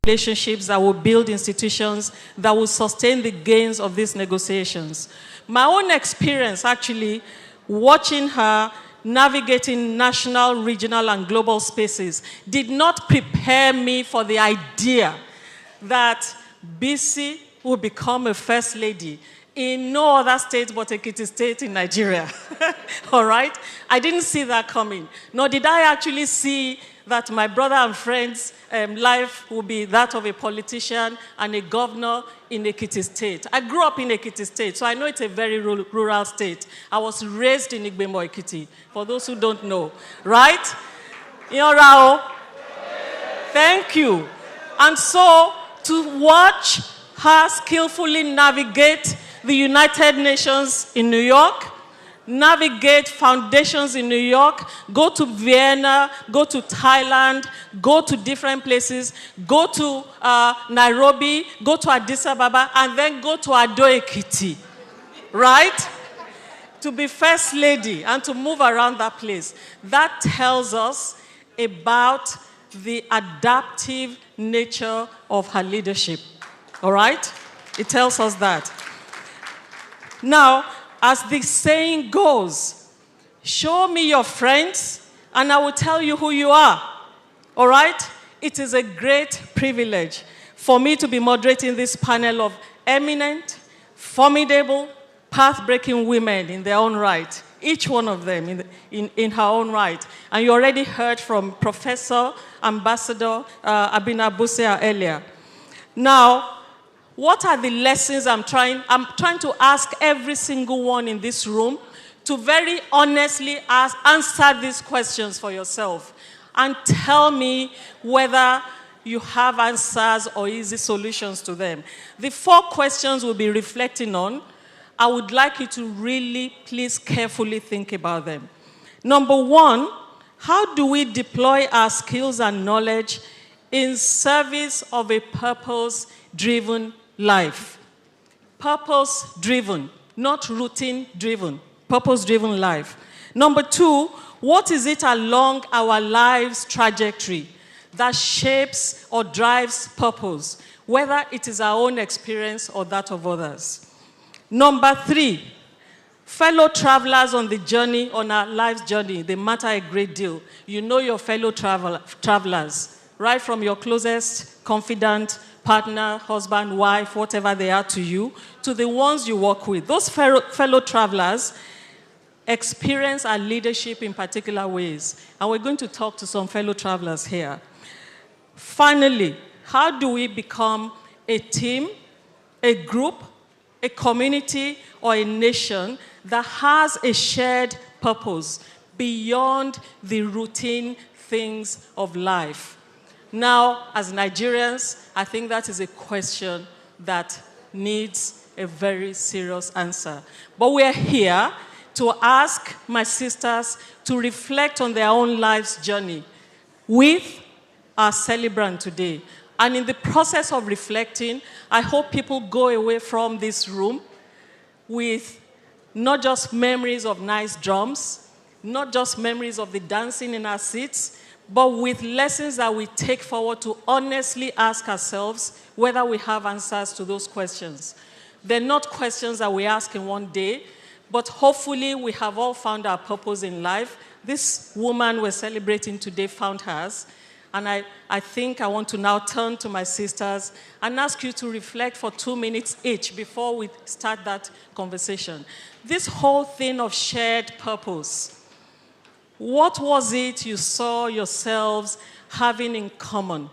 relationships that will build institutions that will sustain the gains of these negotiations. My own experience, actually, watching her navigating national, regional, and global spaces did not prepare me for the idea that Bisi will become a first lady in no other state but Ekiti State in Nigeria. All right? I didn't see that coming. Nor did I actually see that my brother and friend's life would be that of a politician and a governor in Ekiti State. I grew up in Ekiti State, so I know it's a very rural state. I was raised in Igbemo, Ekiti, for those who don't know. Right? Rao? Thank you. And so, to watch her skillfully navigate the United Nations in New York, navigate foundations in New York, go to Vienna, go to Thailand, go to different places, go to Nairobi, go to Addis Ababa, and then go to Ado Ekiti, right? To be first lady and to move around that place. That tells us about the adaptive nature of her leadership, all right? It tells us that. Now, as the saying goes, show me your friends and I will tell you who you are. All right? It is a great privilege for me to be moderating this panel of eminent, formidable, path-breaking women in their own right, each one of them in her own right. And you already heard from Professor Ambassador Abinabusia earlier. Now, what are the lessons I'm trying to ask every single one in this room to very honestly answer these questions for yourself and tell me whether you have answers or easy solutions to them. The 4 questions we'll be reflecting on, I would like you to really, please carefully think about them. Number 1, how do we deploy our skills and knowledge in service of a purpose-driven life? Purpose-driven, not routine-driven. Purpose-driven life. Number 2, what is it along our lives' trajectory that shapes or drives purpose, whether it is our own experience or that of others? Number 3, fellow travelers on the journey, on our life's journey, they matter a great deal. You know your fellow travelers, right from your closest confidant, partner, husband, wife, whatever they are to you, to the ones you work with. Those fellow travelers experience our leadership in particular ways. And we're going to talk to some fellow travelers here. Finally, how do we become a team, a group, a community, or a nation that has a shared purpose beyond the routine things of life? Now, as Nigerians, I think that is a question that needs a very serious answer. But we're here to ask my sisters to reflect on their own life's journey with our celebrant today. And in the process of reflecting, I hope people go away from this room with not just memories of nice drums, not just memories of the dancing in our seats, but with lessons that we take forward to honestly ask ourselves whether we have answers to those questions. They're not questions that we ask in one day, but hopefully we have all found our purpose in life. This woman we're celebrating today found hers. And I think I want to now turn to my sisters and ask you to reflect for 2 minutes each before we start that conversation. This whole thing of shared purpose, what was it you saw yourselves having in common?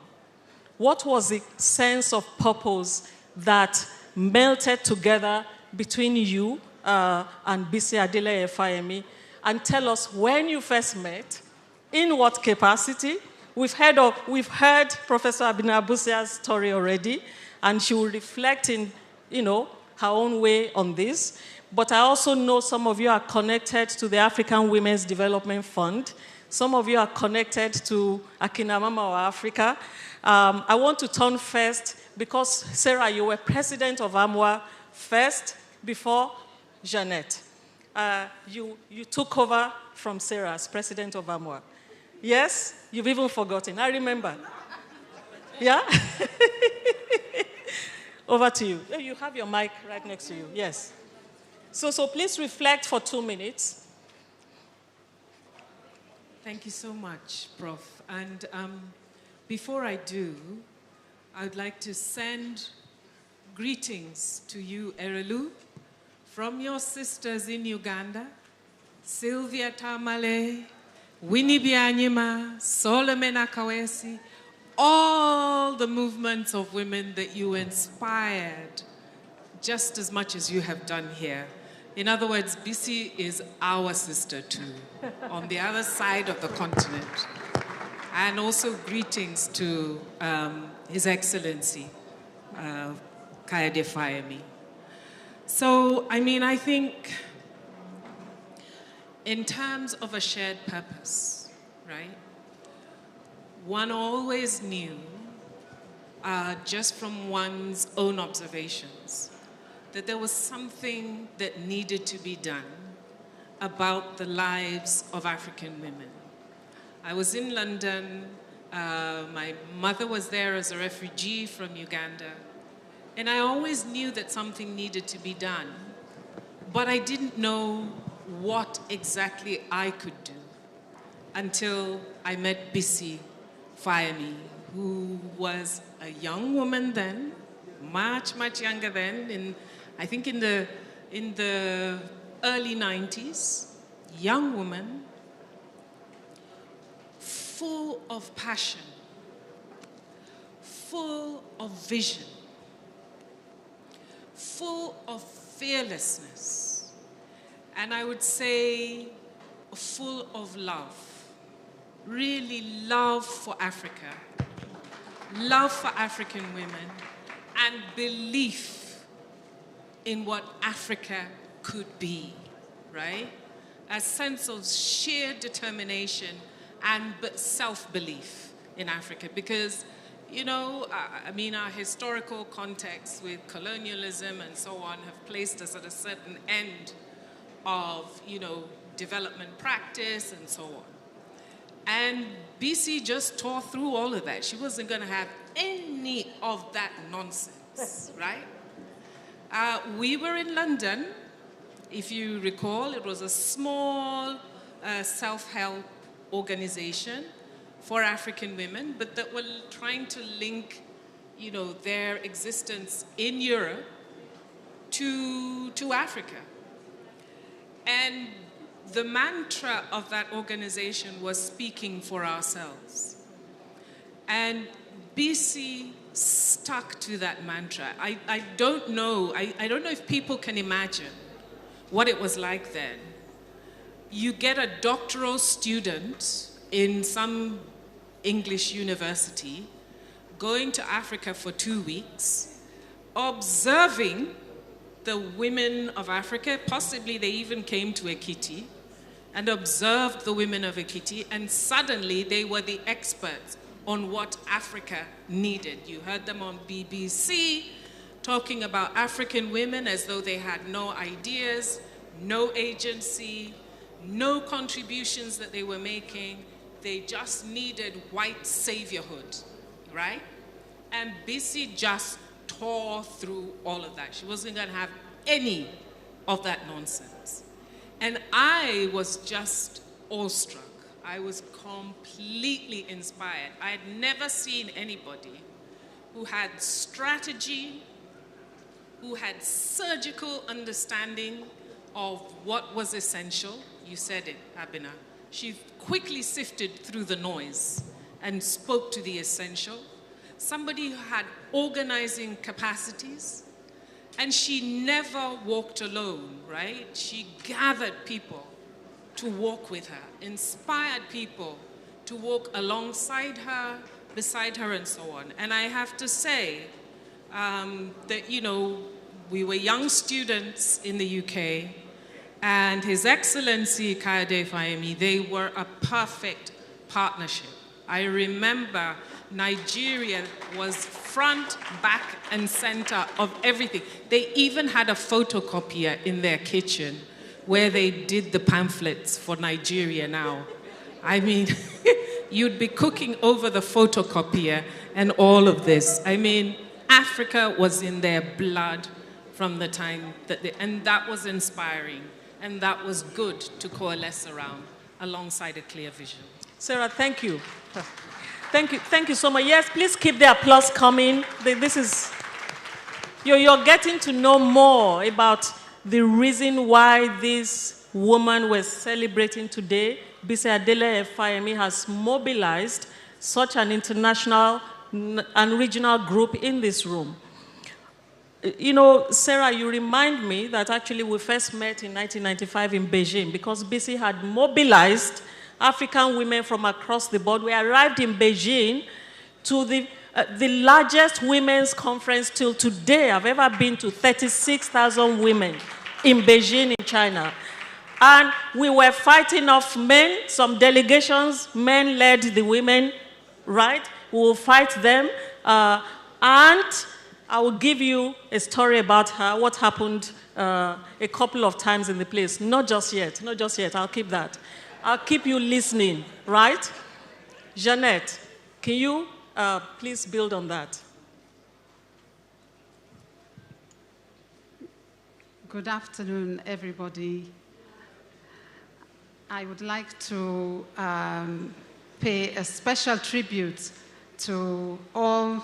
What was the sense of purpose that melted together between you and Bisi Adeleye Fayemi? And tell us when you first met, in what capacity? We've heard Professor Abinabusia's story already, and she will reflect in, her own way on this. But I also know some of you are connected to the African Women's Development Fund. Some of you are connected to Akinamama or Africa. I want to turn first, because Sarah, you were president of AMWA first before Jeanette. You took over from Sarah as president of AMWA. Yes? You've even forgotten. I remember. Yeah? Over to you. You have your mic right next to you. Yes. So please reflect for 2 minutes. Thank you so much, Prof. And before I do, I would like to send greetings to you, Erelu, from your sisters in Uganda, Sylvia Tamale, Winnie Byanyima, Solomon Akawesi, all the movements of women that you inspired just as much as you have done here. In other words, Bisi is our sister too, on the other side of the continent. And also greetings to His Excellency, Fayemi'S. So, I think in terms of a shared purpose, right? One always knew, just from one's own observations, that there was something that needed to be done about the lives of African women. I was in London. My mother was there as a refugee from Uganda. And I always knew that something needed to be done, but I didn't know what exactly I could do until I met Bisi Fayemi'S, who was a young woman then, much, much younger then, I think in the early 90s, young woman, full of passion, full of vision, full of fearlessness, and I would say full of love. Really love for Africa, love for African women, and belief in what Africa could be, right? A sense of sheer determination and self-belief in Africa, because our historical context with colonialism and so on have placed us at a certain end of, development practice and so on. And Bisi just tore through all of that. She wasn't going to have any of that nonsense, right? We were in London, if you recall. It was a small self-help organization for African women, but that were trying to link, their existence in Europe to Africa. And the mantra of that organization was speaking for ourselves. And Bisi stuck to that mantra. I don't know if people can imagine what it was like then. You get a doctoral student in some English university going to Africa for 2 weeks, observing the women of Africa. Possibly they even came to Ekiti and observed the women of Ekiti, and suddenly they were the experts on what Africa needed. You heard them on BBC talking about African women as though they had no ideas, no agency, no contributions that they were making. They just needed white saviorhood, right? And Bisi just tore through all of that. She wasn't going to have any of that nonsense. And I was just awestruck. I was completely inspired. I had never seen anybody who had strategy, who had surgical understanding of what was essential. You said it, Abina. She quickly sifted through the noise and spoke to the essential. Somebody who had organizing capacities, and she never walked alone, right? She gathered people to walk with her, inspired people to walk alongside her, beside her, and so on. And I have to say that, we were young students in the UK, and His Excellency Fayemi'S, they were a perfect partnership. I remember Nigeria was front, back, and center of everything. They even had a photocopier in their kitchen where they did the pamphlets for Nigeria now. you'd be cooking over the photocopier and all of this. I mean, Africa was in their blood from the time and that was inspiring, and that was good to coalesce around, alongside a clear vision. Sarah, thank you. Thank you so much. Yes, please keep the applause coming. This is, you're getting to know more about the reason why this woman we're celebrating today, Bisi Adele Fayemi, has mobilized such an international and regional group in this room. You know, Sarah, you remind me that actually we first met in 1995 in Beijing because Bisi had mobilized African women from across the board. We arrived in Beijing to the largest women's conference till today I've ever been to, 36,000 women in Beijing in China. And we were fighting off men, some delegations, men led the women, right? We will fight them. And I will give you a story about her, what happened a couple of times in the place. Not just yet, I'll keep that. I'll keep you listening, right? Jeanette, can you please build on that? Good afternoon, everybody. I would like to pay a special tribute to all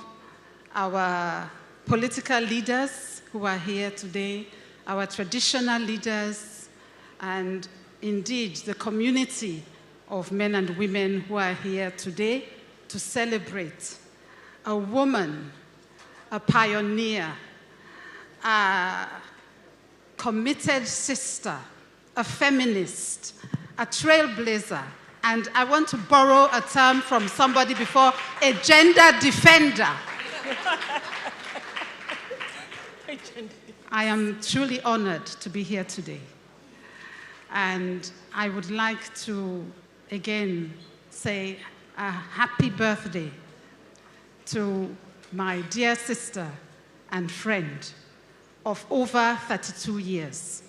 our political leaders who are here today, our traditional leaders, and indeed the community of men and women who are here today to celebrate a woman, a pioneer, a committed sister, a feminist, a trailblazer, and I want to borrow a term from somebody before, a gender defender. I am truly honored to be here today. And I would like to, again, say a happy birthday to my dear sister and friend of over 32 years.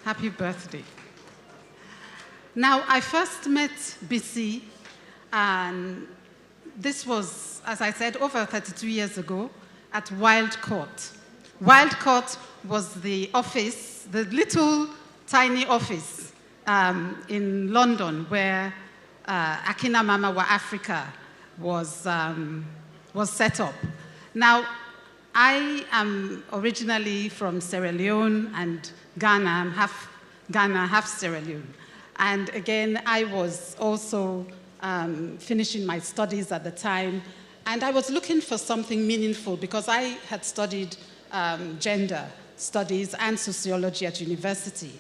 Happy birthday. Now, I first met Bisi, and this was, as I said, over 32 years ago at Wild Court. Wild Court was the office, the little tiny office in London where Akina Mama Wa Africa was set up. Now, I am originally from Sierra Leone and Ghana. I'm half Ghana, half Sierra Leone. And again, I was also finishing my studies at the time, and I was looking for something meaningful because I had studied gender studies and sociology at university.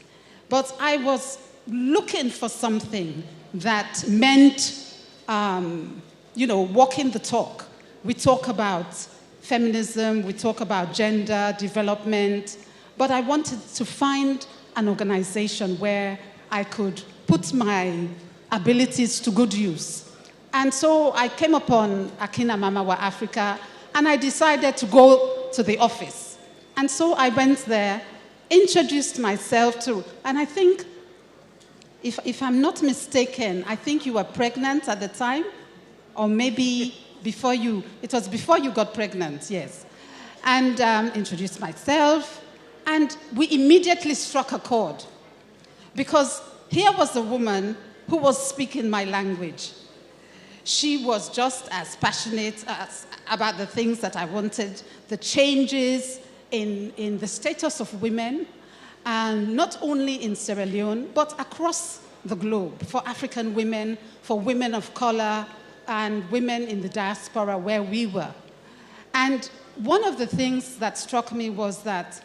But I was looking for something that meant, walking the talk. We talk about feminism, we talk about gender development, but I wanted to find an organization where I could put my abilities to good use. And so I came upon Akina Mama Wa Africa, and I decided to go to the office. And so I went there, introduced myself to, and I think, if I'm not mistaken, I think you were pregnant at the time, or maybe before you, it was before you got pregnant, yes. And introduced myself, and we immediately struck a chord. Because here was a woman who was speaking my language. She was just as passionate about the things that I wanted, the changes in the status of women, and not only in Sierra Leone, but across the globe, for African women, for women of color, and women in the diaspora where we were. And one of the things that struck me was that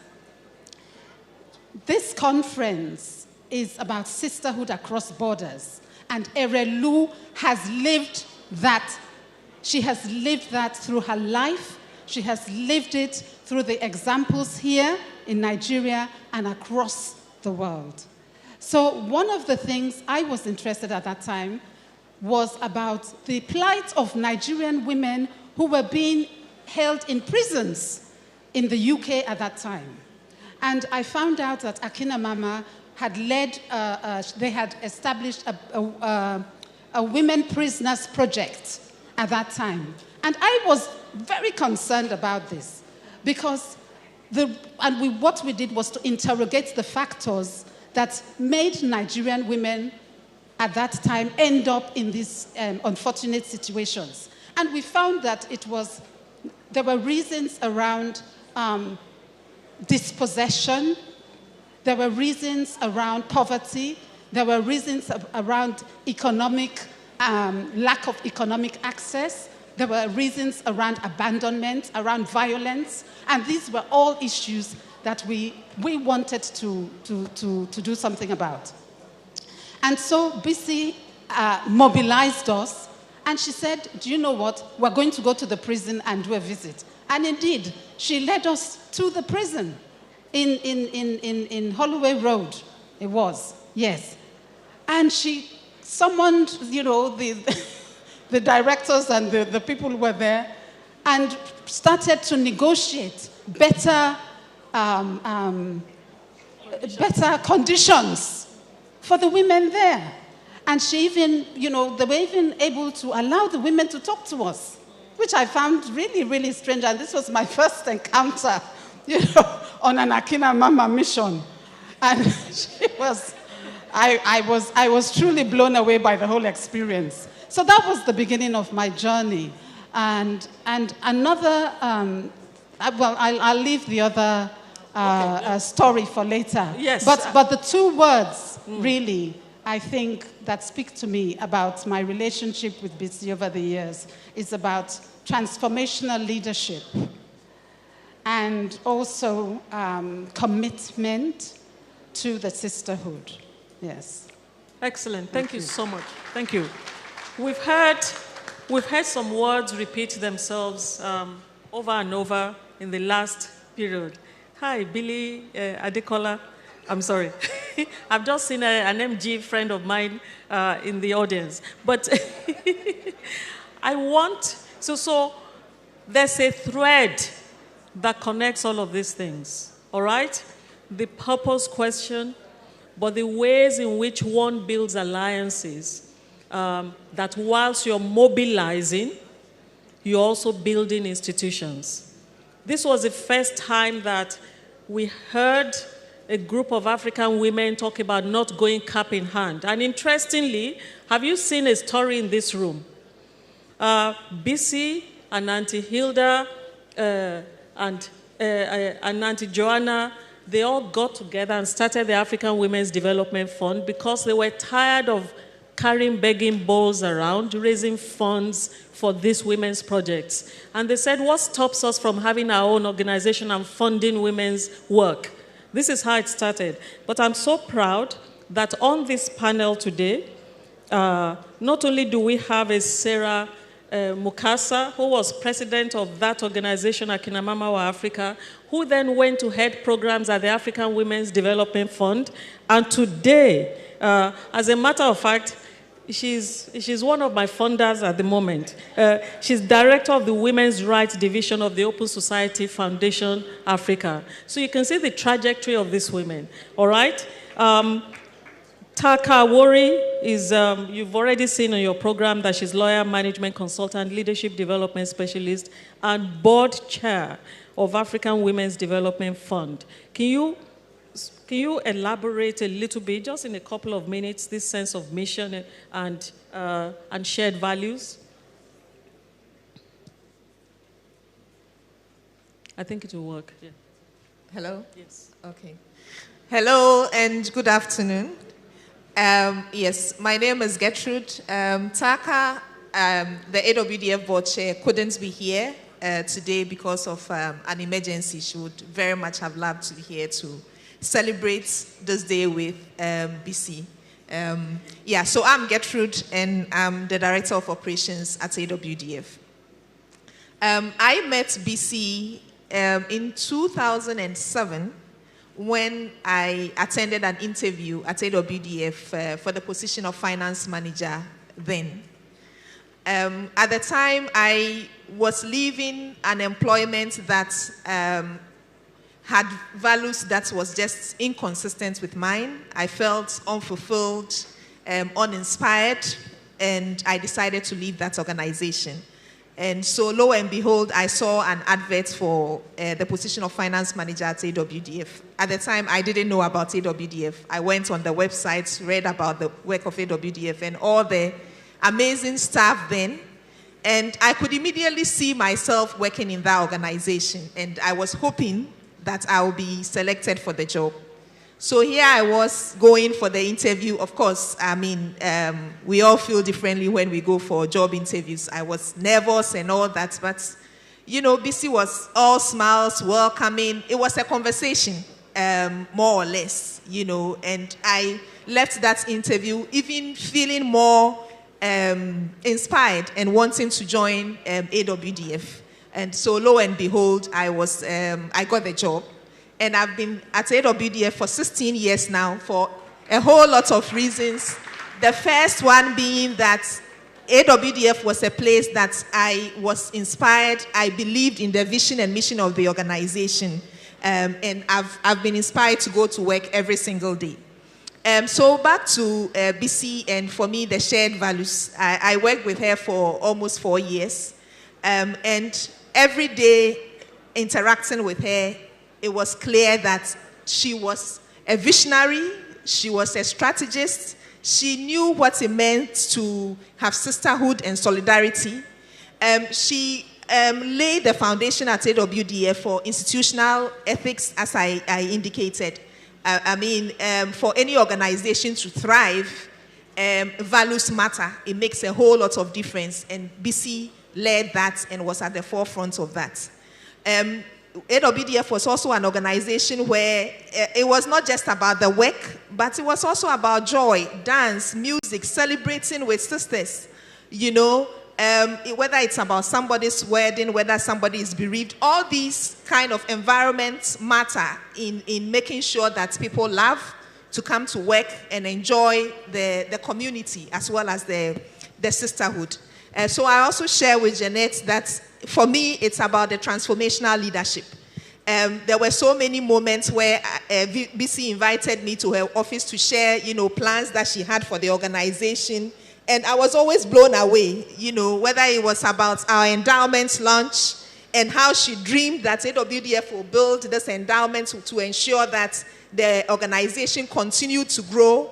this conference is about sisterhood across borders. And Erelu has lived that. She has lived that through her life. She has lived it through the examples here in Nigeria and across the world. So one of the things I was interested at that time was about the plight of Nigerian women who were being held in prisons in the UK at that time. And I found out that Akina Mama had led, they had established a women prisoners project at that time. And I was very concerned about this because what we did was to interrogate the factors that made Nigerian women at that time end up in these unfortunate situations. And we found that there were reasons around dispossession, there were reasons around poverty, there were reasons around lack of economic access, there were reasons around abandonment, around violence, and these were all issues that we wanted to do something about. And so Bisi mobilized us, and she said, do you know what? We're going to go to the prison and do a visit. And indeed, she led us to the prison in Holloway Road. It was, yes. And she summoned, the directors and the people who were there and started to negotiate better conditions for the women there. And she even, they were even able to allow the women to talk to us, which I found really, really strange. And this was my first encounter, on an Akina Mama mission. And I was truly blown away by the whole experience. So that was the beginning of my journey. And another, I'll leave the other story for later. Yes. But the two words, really, I think, that speak to me about my relationship with Bisi over the years is about transformational leadership and also commitment to the sisterhood. Yes. Excellent. Thank you so much. Thank you. We've heard some words repeat themselves over and over in the last period. Hi, Billy Adekola. I'm sorry. I've just seen an MG friend of mine in the audience. But so there's a thread that connects all of these things, all right? The purpose question, but the ways in which one builds alliances, that whilst you're mobilizing, you're also building institutions. This was the first time that we heard a group of African women talk about not going cap in hand. And interestingly, have you seen a story in this room? Bisi and Auntie Hilda and Auntie Joanna, they all got together and started the African Women's Development Fund because they were tired of carrying begging bowls around, raising funds for these women's projects. And they said, what stops us from having our own organization and funding women's work? This is how it started. But I'm so proud that on this panel today, not only do we have a Sarah Mukasa, who was president of that organization, Akinamama Africa, who then went to head programs at the African Women's Development Fund. And today, as a matter of fact, she's one of my funders at the moment. She's director of the Women's Rights Division of the Open Society Foundation Africa. So you can see the trajectory of these women, all right? Taka Wori is, you've already seen on your program that she's lawyer, management consultant, leadership development specialist, and board chair of African Women's Development Fund. Can you elaborate a little bit, just in a couple of minutes, this sense of mission and shared values? I think it will work. Yeah. Hello? Yes. Okay. Hello and good afternoon. Yes, my name is Gertrude. Taka, the AWDF board chair, couldn't be here today because of an emergency. She would very much have loved to be here to celebrate this day with Bisi. Yeah, so I'm Gertrude and I'm the Director of Operations at AWDF. I met Bisi in 2007 when I attended an interview at AWDF for the position of finance manager then. At the time, I was leaving an employment that had values that was just inconsistent with mine. I felt unfulfilled, uninspired, and I decided to leave that organization. And so lo and behold, I saw an advert for the position of finance manager at AWDF. At the time, I didn't know about AWDF. I went on the website, read about the work of AWDF and all the amazing staff then. And I could immediately see myself working in that organization. And I was hoping that I would be selected for the job. So here I was going for the interview. Of course, I mean, we all feel differently when we go for job interviews. I was nervous and all that, but, you know, Bisi was all smiles, welcoming. It was a conversation, more or less, you know, and I left that interview even feeling more inspired and wanting to join AWDF. And so lo and behold, I got the job. And I've been at AWDF for 16 years now for a whole lot of reasons. The first one being that AWDF was a place that I was inspired. I believed in the vision and mission of the organization. And I've been inspired to go to work every single day. So back to Bisi, and for me, the shared values. I worked with her for almost 4 years. And every day interacting with her, it was clear that she was a visionary, she was a strategist, she knew what it meant to have sisterhood and solidarity. She laid the foundation at AWDF for institutional ethics, as I indicated. I mean, for any organization to thrive, values matter. It makes a whole lot of difference, and Bisi led that and was at the forefront of that. AWDF was also an organization where it was not just about the work, but it was also about joy, dance, music, celebrating with sisters. You know, whether it's about somebody's wedding, whether somebody is bereaved, all these kind of environments matter in making sure that people love to come to work and enjoy the community as well as the sisterhood. So I also share with Jeanette that for me, it's about the transformational leadership. There were so many moments where Bisi invited me to her office to share, you know, plans that she had for the organization. And I was always blown away, you know, whether it was about our endowment launch and how she dreamed that AWDF will build this endowment to ensure that the organization continued to grow,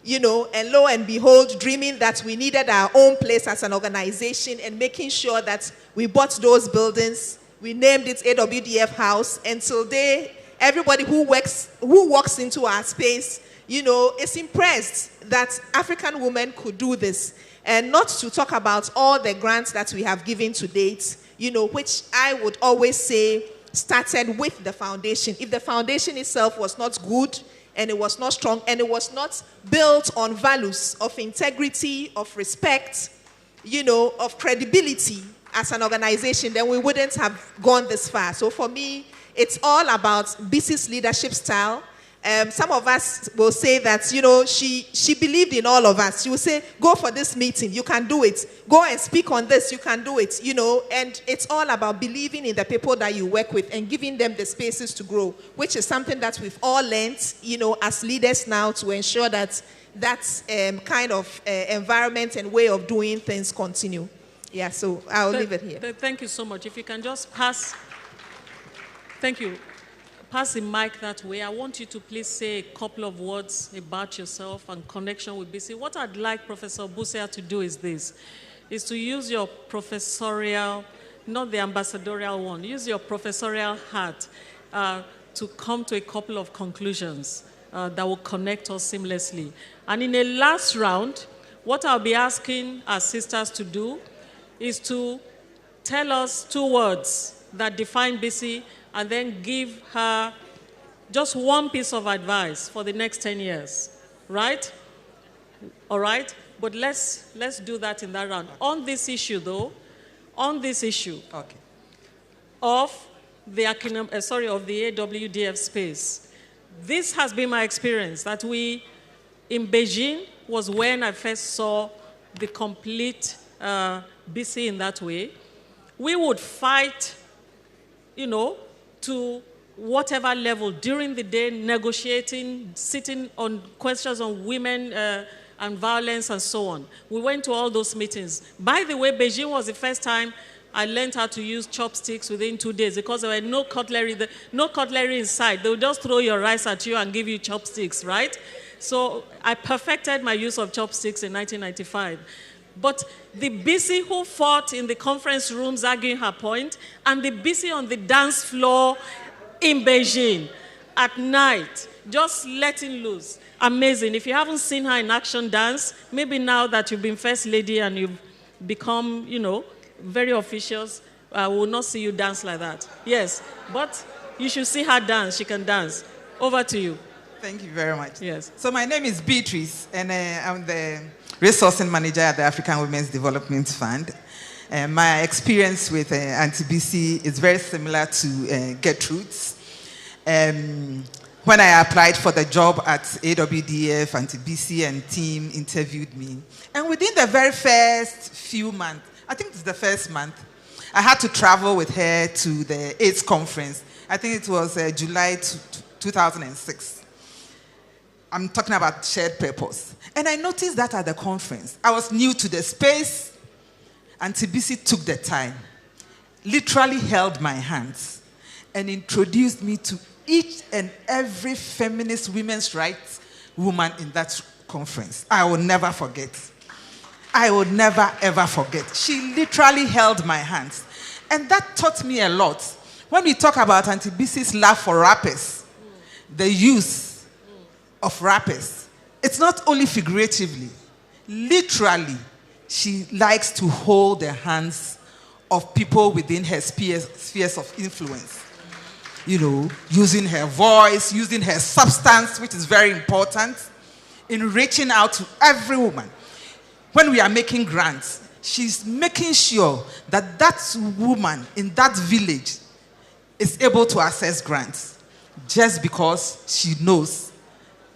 you know, and lo and behold, dreaming that we needed our own place as an organization and making sure that we bought those buildings. We named it AWDF House, and today, everybody who walks into our space, you know, is impressed that African women could do this. And not to talk about all the grants that we have given to date, you know, which I would always say started with the foundation. If the foundation itself was not good, and it was not strong, and it was not built on values of integrity, of respect, you know, of credibility as an organization, then we wouldn't have gone this far. So for me, it's all about Bisi's leadership style. Some of us will say that, you know, she believed in all of us. She will say, go for this meeting, you can do it. Go and speak on this, you can do it, you know. And it's all about believing in the people that you work with and giving them the spaces to grow, which is something that we've all learned, you know, as leaders now, to ensure that that kind of environment and way of doing things continue. Yeah, so I'll leave it here. Thank you so much. If you can just pass, thank you. Pass the mic that way. I want you to please say a couple of words about yourself and connection with Bisi. What I'd like Professor Busia to do is this, is to use your professorial, not the ambassadorial one, use your professorial hat to come to a couple of conclusions that will connect us seamlessly. And in a last round, what I'll be asking our sisters to do is to tell us 2 words that define Bisi, and then give her just one piece of advice for the next 10 years, right? All right? But let's do that in that round. Okay. On this issue, though, on this issue of the AWDF space, this has been my experience, that in Beijing was when I first saw the complete Bisi in that way. We would fight, you know, to whatever level during the day, negotiating, sitting on questions on women and violence and so on. We went to all those meetings. By the way, Beijing was the first time I learned how to use chopsticks within 2 days because there were no cutlery inside. They would just throw your rice at you and give you chopsticks, right? So I perfected my use of chopsticks in 1995. But the Bisi who fought in the conference rooms arguing her point, and the Bisi on the dance floor in Beijing at night, just letting loose. Amazing. If you haven't seen her in action dance, maybe now that you've been first lady and you've become, very officious, I will not see you dance like that. Yes, but you should see her dance. She can dance. Over to you. Thank you very much. Yes. So my name is Beatrice, and I'm the resourcing manager at the African Women's Development Fund. My experience with Auntie Bisi is very similar to Gertrude's. When I applied for the job at AWDF, Auntie Bisi and team interviewed me. And within the very first few months, I think it's the first month, I had to travel with her to the AIDS conference. I think it was July 2006. I'm talking about shared purpose. And I noticed that at the conference, I was new to the space, and Bisi took the time, literally held my hands, and introduced me to each and every feminist women's rights woman in that conference. I will never forget. I will never, ever forget. She literally held my hands. And that taught me a lot. When we talk about Auntie Bisi's love for rappers, the use of rappers, it's not only figuratively. Literally, she likes to hold the hands of people within her spheres of influence. Using her voice, using her substance, which is very important, in reaching out to every woman. When we are making grants, she's making sure that that woman in that village is able to access grants just because she knows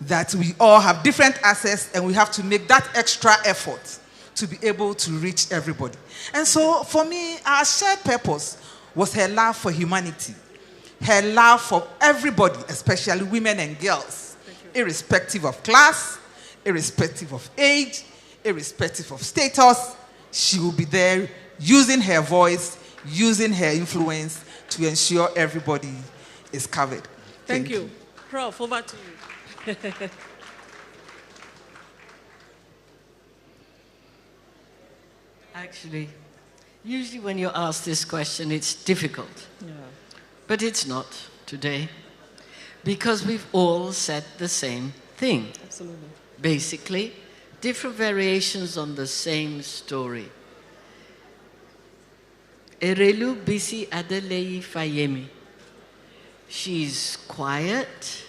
that we all have different access and we have to make that extra effort to be able to reach everybody. And so for me, our shared purpose was her love for humanity, her love for everybody, especially women and girls, irrespective of class, irrespective of age, irrespective of status. She will be there using her voice, using her influence to ensure everybody is covered. Thank you. Prof, over to you. Actually, usually when you ask this question, it's difficult. Yeah. But it's not today, because we've all said the same thing. Absolutely. Basically, different variations on the same story. Erelu Bisi Adeleye Fayemi. She's quiet.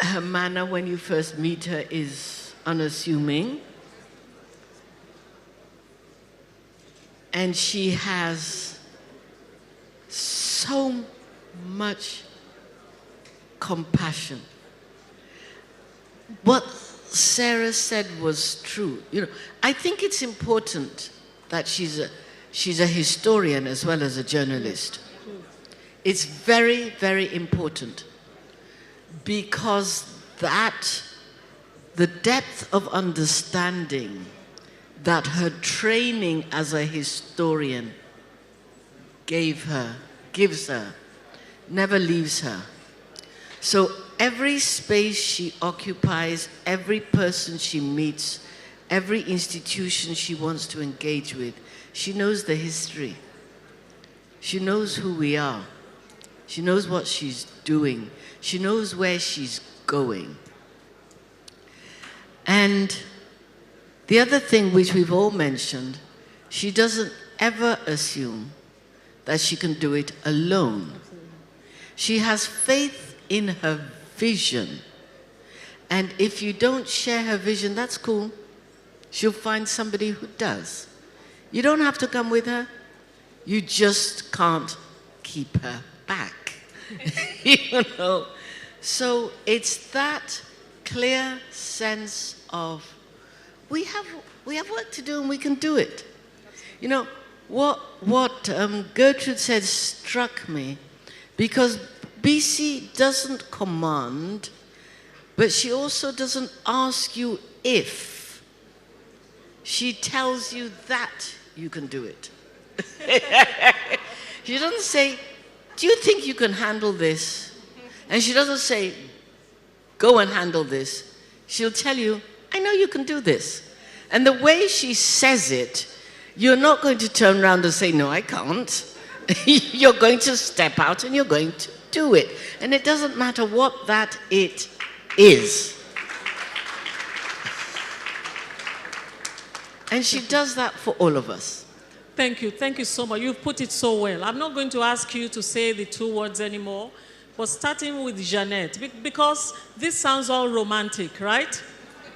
Her manner when you first meet her is unassuming. And she has so much compassion. What Sarah said was true. I think it's important that she's a historian as well as a journalist. It's very, very important, because the depth of understanding that her training as a historian gives her, never leaves her. So every space she occupies, every person she meets, every institution she wants to engage with, she knows the history. She knows who we are. She knows what she's doing. She knows where she's going. And the other thing which we've all mentioned, she doesn't ever assume that she can do it alone. She has faith in her vision. And if you don't share her vision, that's cool. She'll find somebody who does. You don't have to come with her. You just can't keep her back. So it's that clear sense of we have work to do and we can do it. What Gertrude said struck me, because Bisi doesn't command, but she also doesn't ask you if. She tells you that you can do it. She doesn't say, do you think you can handle this? And she doesn't say, go and handle this. She'll tell you, I know you can do this. And the way she says it, you're not going to turn around and say, no, I can't. You're going to step out and you're going to do it. And it doesn't matter what that it is. And she does that for all of us. Thank you. Thank you so much. You've put it so well. I'm not going to ask you to say the two words anymore, but starting with Jeanette, because this sounds all romantic, right?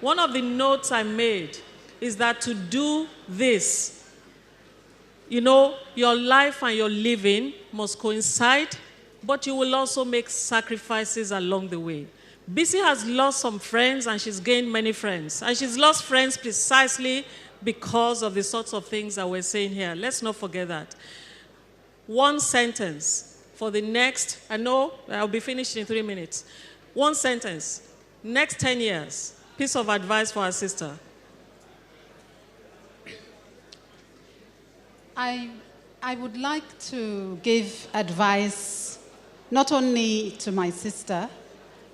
One of the notes I made is that to do this, you know, your life and your living must coincide, but you will also make sacrifices along the way. Bisi has lost some friends and she's gained many friends. And she's lost friends precisely because of the sorts of things that we're saying here. Let's not forget that. One sentence for the next, I know I'll be finished in 3 minutes. One sentence, next 10 years, piece of advice for our sister. I would like to give advice not only to my sister,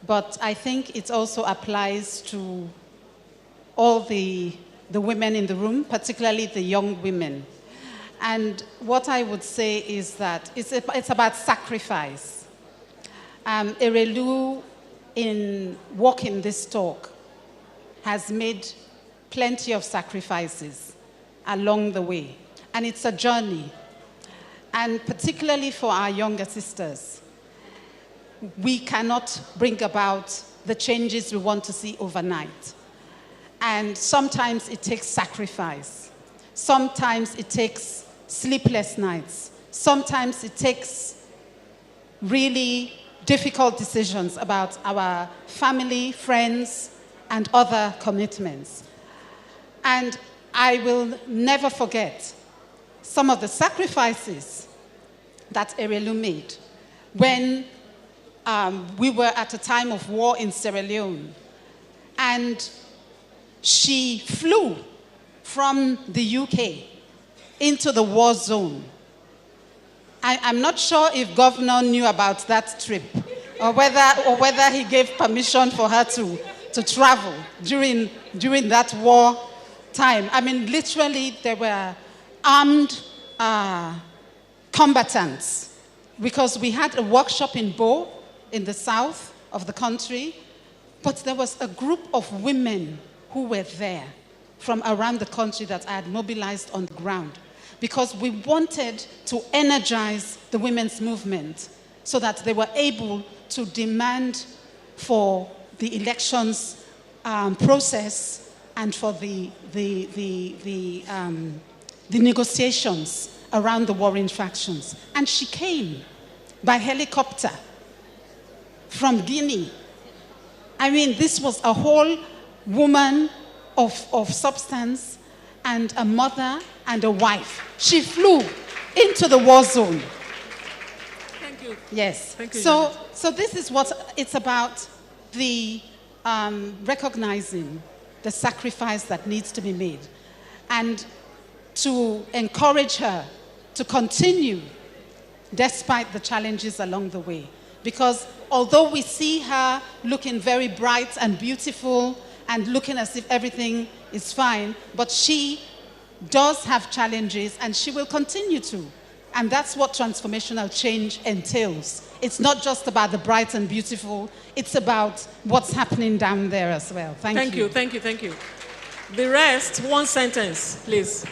but I think it also applies to all the women in the room, particularly the young women. And what I would say is that it's about sacrifice. Erelu, in walking this talk, has made plenty of sacrifices along the way. And it's a journey. And particularly for our younger sisters, we cannot bring about the changes we want to see overnight. And sometimes it takes sacrifice. Sometimes it takes sleepless nights. Sometimes it takes really difficult decisions about our family, friends, and other commitments. And I will never forget some of the sacrifices that Erelu made when we were at a time of war in Sierra Leone. And she flew from the UK into the war zone. I'm not sure if Governor knew about that trip or whether he gave permission for her to travel during that war time. I mean, literally, there were armed combatants, because we had a workshop in Bo in the south of the country, but there was a group of women who were there from around the country that I had mobilized on the ground, because we wanted to energize the women's movement so that they were able to demand for the elections process and for the negotiations around the warring factions. And she came by helicopter from Guinea. I mean, this was a whole woman of substance and a mother and a wife. She flew into the war zone. Thank you. Yes. Thank you, So this is what it's about, the recognizing the sacrifice that needs to be made, and to encourage her to continue despite the challenges along the way. Because although we see her looking very bright and beautiful and looking as if everything is fine, but she does have challenges and she will continue to. And that's what transformational change entails. It's not just about the bright and beautiful, it's about what's happening down there as well. Thank you. Thank you. The rest, one sentence, please.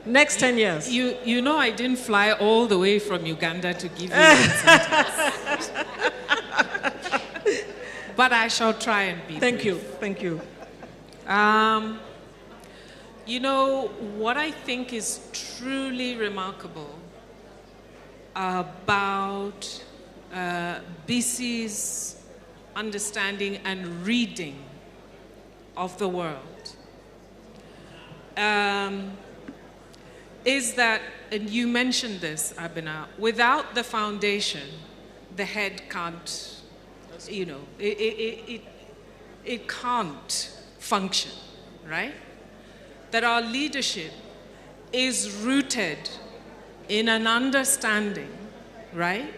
Next 10 years. You know I didn't fly all the way from Uganda to give you one sentence. But I shall try and be Thank brief. you. You know, what I think is truly remarkable about Bisi's understanding and reading of the world is that, and you mentioned this, Abina, without the foundation, the head can't, it can't function, right? That our leadership is rooted in an understanding, right?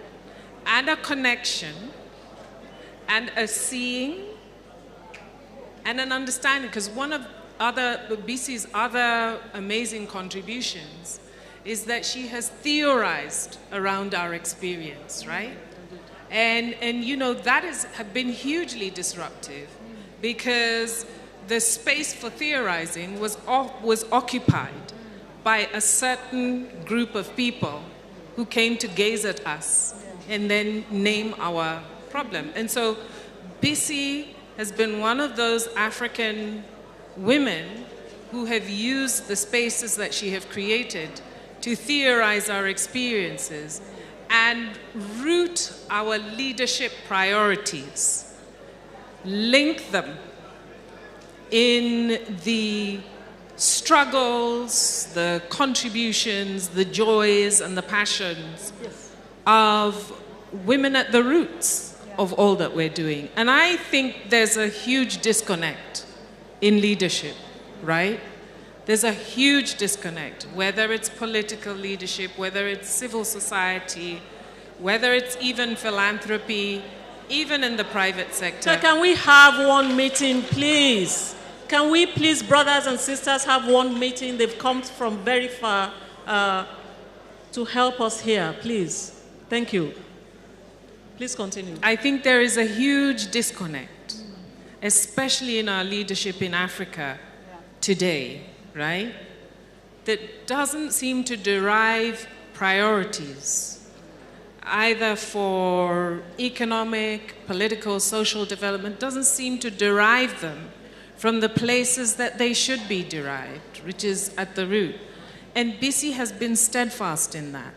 And a connection, and a seeing, and an understanding. Because one of Bisi's other amazing contributions is that she has theorized around our experience, right? And that has been hugely disruptive, because the space for theorizing was occupied by a certain group of people who came to gaze at us and then name our problem. And so Bisi has been one of those African women who have used the spaces that she have created to theorize our experiences and root our leadership priorities, link them in the struggles, the contributions, the joys, and the passions of women at the roots of all that we're doing. And I think there's a huge disconnect in leadership, right? There's a huge disconnect, whether it's political leadership, whether it's civil society, whether it's even philanthropy, even in the private sector. So can we have one meeting, please? Can we please, brothers and sisters, have one meeting? They've come from very far to help us here, please. Thank you. Please continue. I think there is a huge disconnect, especially in our leadership in Africa today, right? That doesn't seem to derive priorities, either for economic, political, social development, doesn't seem to derive them from the places that they should be derived, which is at the root. And Bisi has been steadfast in that.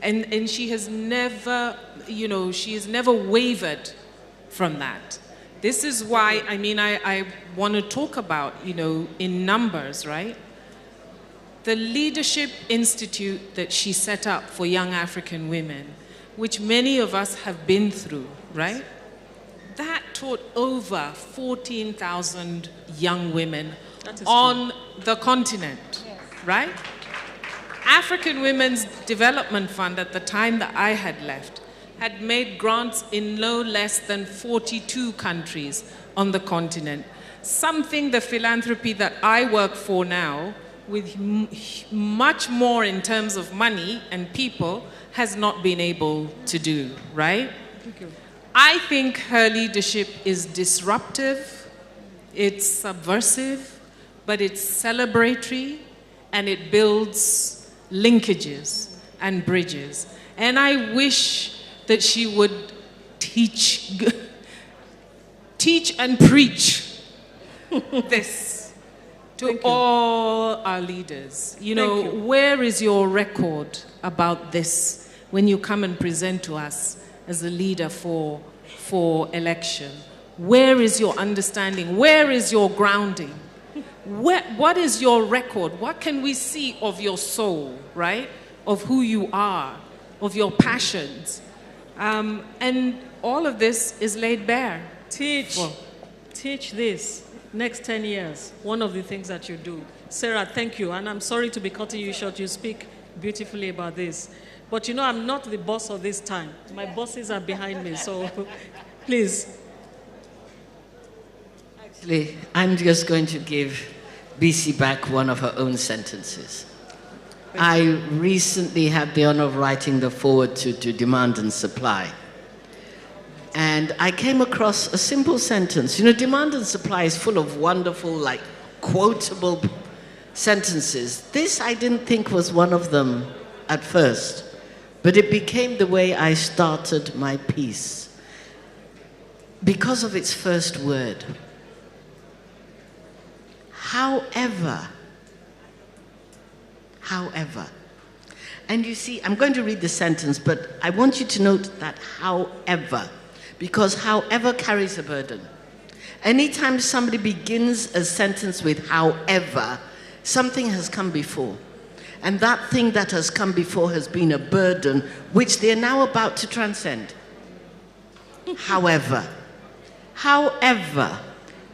And she has never, she has never wavered from that. This is why, I want to talk about, in numbers, right? The Leadership Institute that she set up for young African women, which many of us have been through, right? That taught over 14,000 young women on the continent, right? African Women's Development Fund, at the time that I had left, had made grants in no less than 42 countries on the continent. Something the philanthropy that I work for now, with much more in terms of money and people, has not been able to do, right? Thank you. I think her leadership is disruptive, it's subversive, but it's celebratory, and it builds linkages and bridges. And I wish that she would teach and preach this to all our leaders. Where is your record about this when you come and present to us as a leader for election? Where is your understanding? Where is your grounding? What is your record? What can we see of your soul, right? Of who you are, of your passions. And all of this is laid bare. Teach this. Next 10 years, one of the things that you do. Sarah, thank you. And I'm sorry to be cutting you short. You speak beautifully about this. But I'm not the boss of this time. My bosses are behind me, so please. Actually, I'm just going to give Bisi back one of her own sentences. I recently had the honor of writing the foreword to Demand and Supply. And I came across a simple sentence. Demand and Supply is full of wonderful, quotable sentences. This I didn't think was one of them at first, but it became the way I started my piece because of its first word. However. And you see, I'm going to read the sentence, but I want you to note that however, because however carries a burden. Anytime somebody begins a sentence with however, something has come before. And that thing that has come before has been a burden, which they're now about to transcend. However,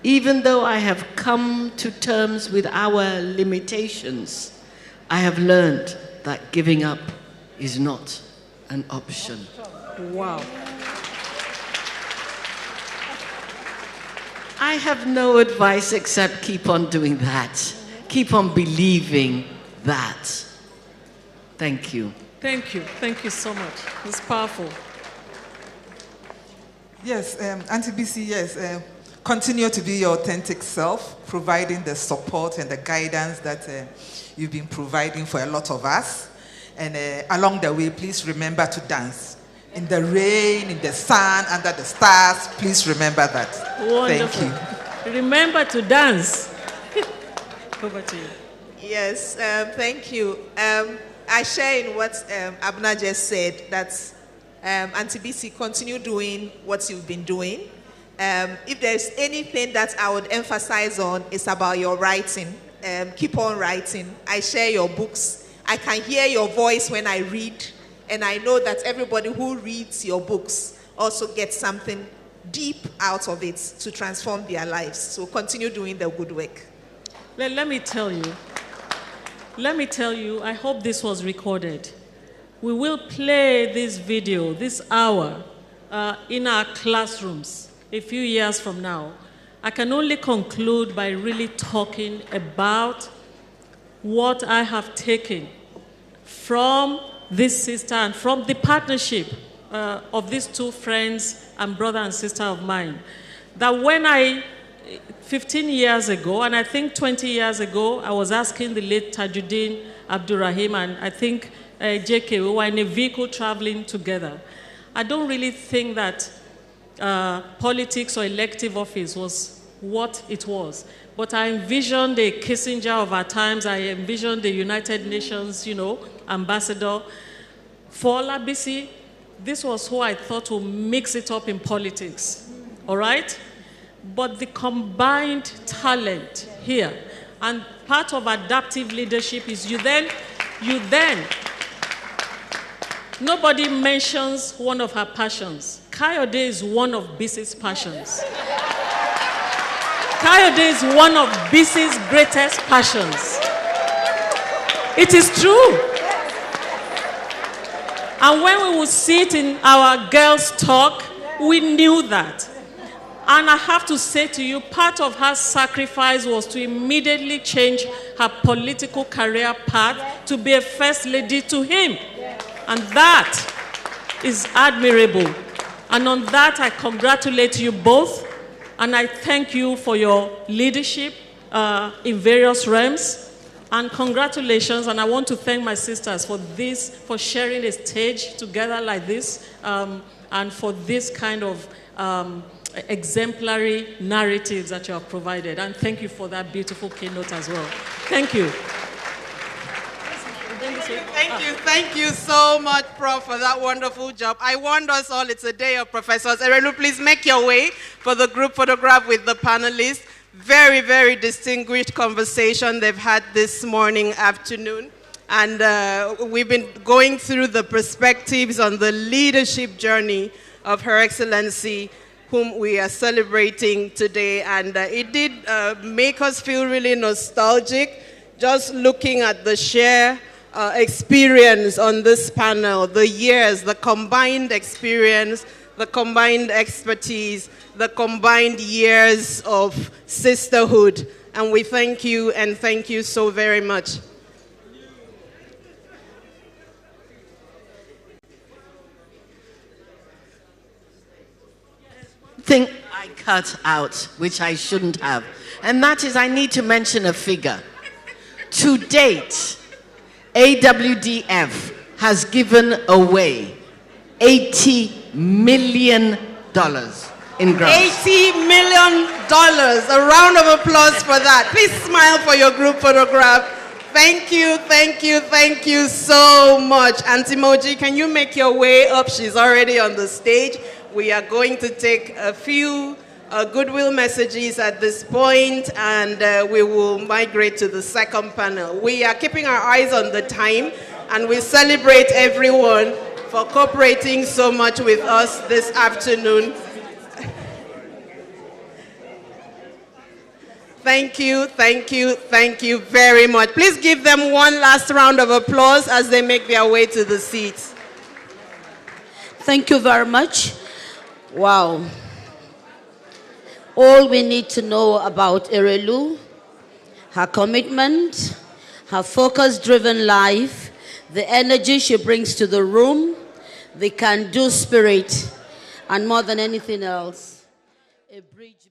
even though I have come to terms with our limitations, I have learned that giving up is not an option. Wow. I have no advice except keep on doing that. Keep on believing that. Thank you. Thank you. Thank you so much. It's powerful. Yes, Auntie Bisi, yes. Continue to be your authentic self, providing the support and the guidance that you've been providing for a lot of us. And along the way, please remember to dance. In the rain, in the sun, under the stars, please remember that. Wonderful. Thank you. Remember to dance. Over to you. Yes, thank you. I share in what Abna just said, that Auntie Bisi, continue doing what you've been doing. If there's anything that I would emphasize on, it's about your writing. Keep on writing. I share your books. I can hear your voice when I read, and I know that everybody who reads your books also gets something deep out of it to transform their lives. So continue doing the good work. Let me tell you, I hope this was recorded. We will play this video, this hour, in our classrooms a few years from now. I can only conclude by really talking about what I have taken from this sister and from the partnership of these two friends and brother and sister of mine. That when 15 years ago, and I think 20 years ago, I was asking the late Tajuddin Abdurrahim and I think JK, we were in a vehicle traveling together. I don't really think that politics or elective office was what it was. But I envisioned a Kissinger of our times. I envisioned the United Nations, ambassador. For Bisi, this was who I thought would mix it up in politics. All right? But the combined talent here, and part of adaptive leadership is you then, nobody mentions one of her passions. Kayode is one of Bisi's passions. Kayode is one of Bisi's greatest passions. It is true. And when we would sit in our girls' talk, we knew that. And I have to say to you, part of her sacrifice was to immediately change her political career path to be a first lady to him. And that is admirable. And on that, I congratulate you both. And I thank you for your leadership in various realms. And congratulations. And I want to thank my sisters for sharing a stage together like this, and for this kind of exemplary narratives that you have provided. And thank you for that beautiful keynote as well. Thank you. Thank you so much, Prof, for that wonderful job. I warned us all, it's a day of professors. Erelu, please make your way for the group photograph with the panelists. Very, very distinguished conversation they've had this afternoon. And we've been going through the perspectives on the leadership journey of Her Excellency, whom we are celebrating today. And it did make us feel really nostalgic, just looking at the sheer experience on this panel, the years, the combined experience, the combined expertise, the combined years of sisterhood. And we thank you, and thank you so very much. Thing I cut out, which I shouldn't have, and that is I need to mention a figure. To date, AWDF has given away $80 million in grants. $80 million. A round of applause for that. Please smile for your group photograph. Thank you, thank you, thank you so much. Auntie Moji, can you make your way up? She's already on the stage. We are going to take a few goodwill messages at this point, and we will migrate to the second panel. We are keeping our eyes on the time, and we celebrate everyone for cooperating so much with us this afternoon. Thank you, thank you, thank you very much. Please give them one last round of applause as they make their way to the seats. Thank you very much. Wow. All we need to know about Erelu, her commitment, her focus-driven life, the energy she brings to the room, the can-do spirit, and more than anything else, a bridge